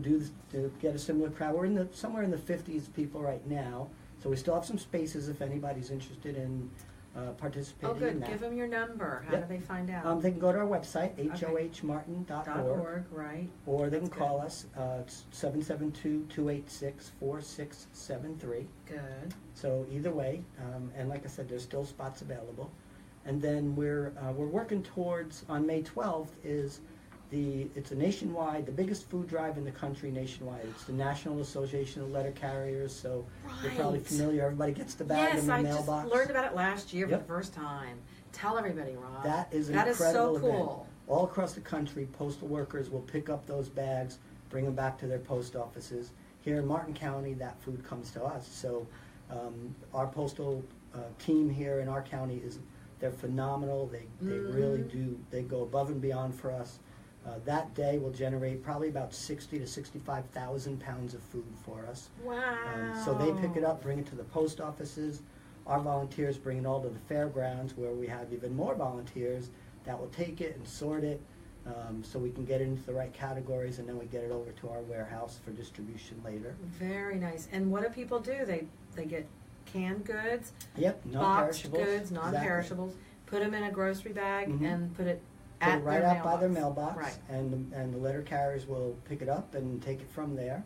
get a similar crowd. We're somewhere in the 50s people right now, so we still have some spaces if anybody's interested in participating in that. Give them your number. How do they find out? They can go to our website, hohmartin.org. Right. Or they can call us. It's 772-286-4673. Good. So either way, and like I said, there's still spots available. And then we're working towards, on May 12th, it's a nationwide, the biggest food drive in the country nationwide. It's the National Association of Letter Carriers, so you're probably familiar. Everybody gets the bag in the mailbox. Yes, I just learned about it last year for the first time. Tell everybody, Rob. That is an incredible so event. cool. All across the country, postal workers will pick up those bags, bring them back to their post offices. Here in Martin County, that food comes to us. So our postal team here in our county they're phenomenal. They really do. They go above and beyond for us. That day will generate probably about 60 to 65,000 pounds of food for us. Wow. So they pick it up, bring it to the post offices. Our volunteers bring it all to the fairgrounds, where we have even more volunteers that will take it and sort it, so we can get it into the right categories, and then we get it over to our warehouse for distribution later. Very nice. And what do people do? They get canned goods, boxed non-perishables, goods, non-perishables, put them in a grocery bag, and put it right out by their mailbox, right. and the letter carriers will pick it up and take it from there.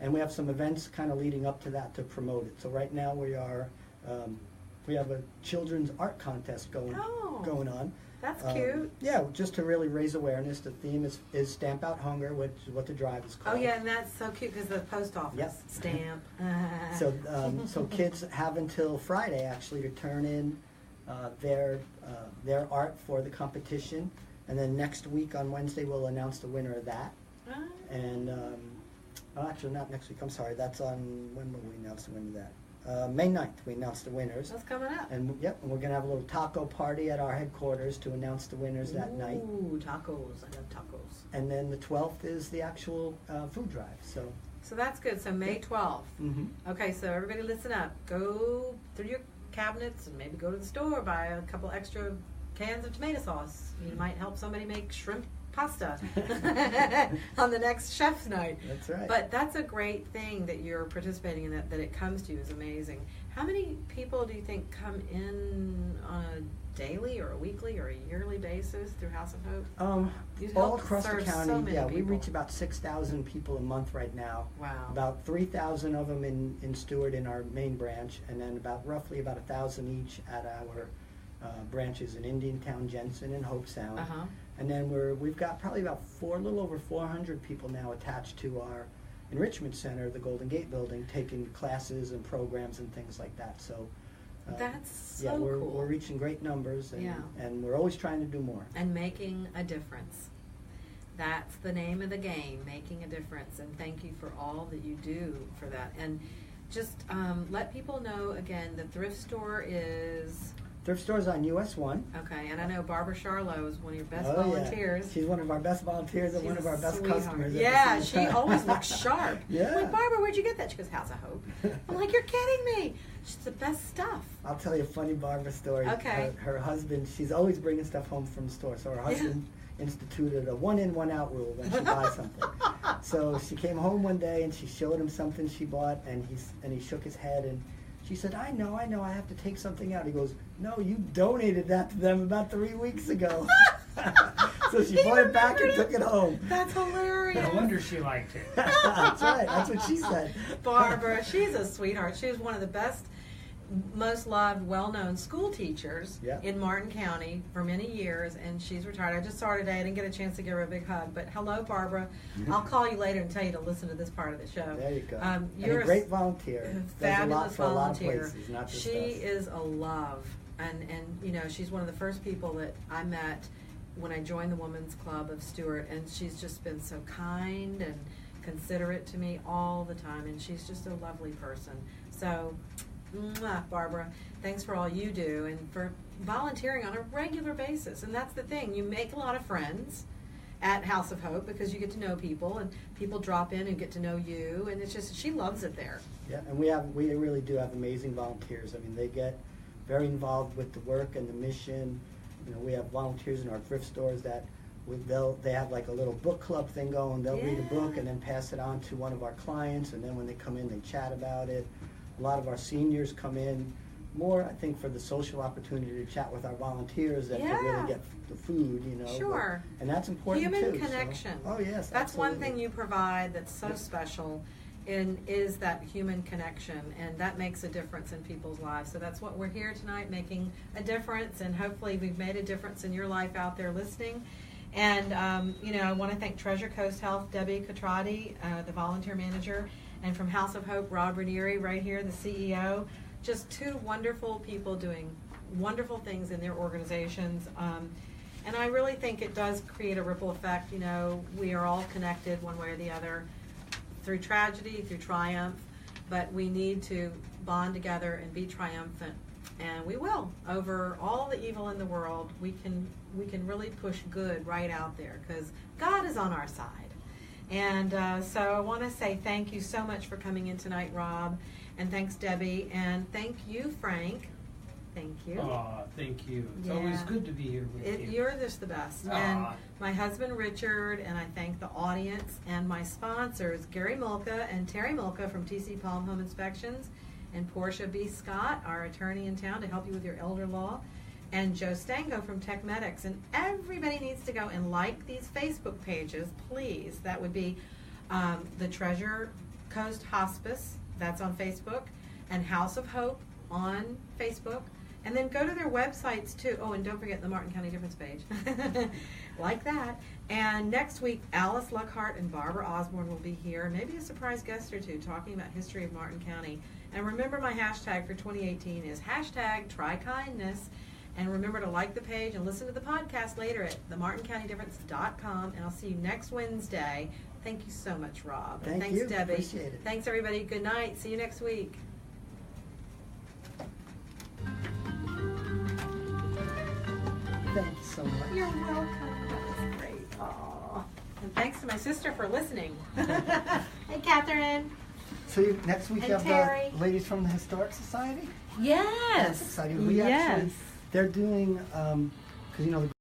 And we have some events kind of leading up to that to promote it. So right now we have a children's art contest going on. That's cute. Yeah, just to really raise awareness. The theme is Stamp Out Hunger, which is what the drive is called. Oh yeah, and that's so cute because the post office stamp. So kids have until Friday actually to turn in their art for the competition. And then next week on Wednesday, we'll announce the winner of that. And, actually not next week, I'm sorry. That's on, when will we announce the winner of that? May 9th, we announce the winners. That's coming up. And and we're going to have a little taco party at our headquarters to announce the winners that night. Ooh, tacos. I love tacos. And then the 12th is the actual food drive. So that's good. So May 12th. Okay, so everybody listen up. Go through your cabinets and maybe go to the store, buy a couple extra cans of tomato sauce. You might help somebody make shrimp pasta on the next chef's night. That's right. But that's a great thing that you're participating in, that it comes to you is amazing. How many people do you think come in on a daily or a weekly or a yearly basis through House of Hope? All across the county, so we reach about 6,000 people a month right now. Wow. About 3,000 of them in Stewart in our main branch, and then roughly about 1,000 each at our branches in Indiantown, Jensen, and Hope Sound. Uh-huh. And then we've got probably about a little over 400 people now attached to our enrichment center, the Golden Gate building, taking classes and programs and things like that. So that's so we're cool. We're reaching great numbers, and, Yeah. and we're always trying to do more. And making a difference. That's the name of the game, making a difference. And thank you for all that you do for that. And just let people know again, the thrift store is... Thrift store is on US 1. Okay, and I know Barbara Charlotte is one of your best Yeah. volunteers. She's one of our best volunteers and She's one of our a best sweetheart. customers. Yeah, she always looks sharp. Yeah. I'm like, Barbara, where'd you get that? She goes, House of Hope. I'm like, you're kidding me. She's the best stuff. I'll tell you a funny Barbara story. Okay. Her husband, she's always bringing stuff home from the store. So her husband instituted a 1-in, 1-out rule when she buys something. So she came home one day and she showed him something she bought, and he shook his head, and she said, I know, I have to take something out. He goes, no, you donated that to them about 3 weeks ago. So she bought it back and took it home. That's hilarious. No wonder she liked it. That's right, that's what she said. Barbara, she's a sweetheart. She was one of the best, most loved, well-known school teachers in Martin County for many years, and she's retired. I just saw her today. I didn't get a chance to give her a big hug, but hello, Barbara. I'll call you later and tell you to listen to this part of the show. There you go. You're and a great volunteer. Fabulous for volunteer. A lot of places, not just she us. is a love, and you know, she's one of the first people that I met when I joined the Women's Club of Stewart, and she's just been so kind and considerate to me all the time, and she's just a lovely person. So, mwah, Barbara, thanks for all you do and for volunteering on a regular basis. And that's the thing, you make a lot of friends at House of Hope because you get to know people, and people drop in and get to know you, and it's just, she loves it there. Yeah, and we really do have amazing volunteers. I mean, they get very involved with the work and the mission. You know, we have volunteers in our thrift stores that they have like a little book club thing going. They'll read a book and then pass it on to one of our clients, and then when they come in, they chat about it. A lot of our seniors come in more, I think, for the social opportunity to chat with our volunteers than to really get the food, you know. Sure. And that's important Human too. connection. So. Oh, yes, That's absolutely. one thing you provide that's so special, is that human connection, and that makes a difference in people's lives. So that's what we're here tonight, making a difference, and hopefully we've made a difference in your life out there listening. And, you know, I want to thank Treasure Coast Health, Debbie Kotrady, the volunteer manager, and from House of Hope, Rob Ranieri right here, the CEO. Just two wonderful people doing wonderful things in their organizations. And I really think it does create a ripple effect. You know, we are all connected one way or the other through tragedy, through triumph, but we need to bond together and be triumphant. And we will. Over all the evil in the world, we can really push good right out there because God is on our side. And so I want to say thank you so much for coming in tonight, Rob, and thanks, Debbie, and thank you, Frank. Thank you. Aw, thank you. It's always good to be here with you. You're just the best. And my husband, Richard, and I thank the audience and my sponsors, Gary Mulca and Terry Mulca from TC Palm Home Inspections, and Portia B. Scott, our attorney in town to help you with your elder law, and Joe Stango from Tech Medics. And everybody needs to go and like these Facebook pages, please. That would be the Treasure Coast Hospice, that's on Facebook, and House of Hope on Facebook. And then go to their websites too. Oh, and don't forget the Martin County Difference page. Like that. And next week, Alice Luckhart and Barbara Osborne will be here. Maybe a surprise guest or two talking about history of Martin County. And remember, my hashtag for 2018 is #TryKindness. And remember to like the page and listen to the podcast later at themartincountydifference.com. And I'll see you next Wednesday. Thank you so much, Rob. And thanks, Debbie. Appreciate it. Thanks, everybody. Good night. See you next week. Thank you so much. You're welcome. That was great. Aww. And thanks to my sister for listening. Hey, Catherine. So next week you And have Terry. the ladies from the Historic Society? Yes. That's exciting. We actually, they're doing, because you know, the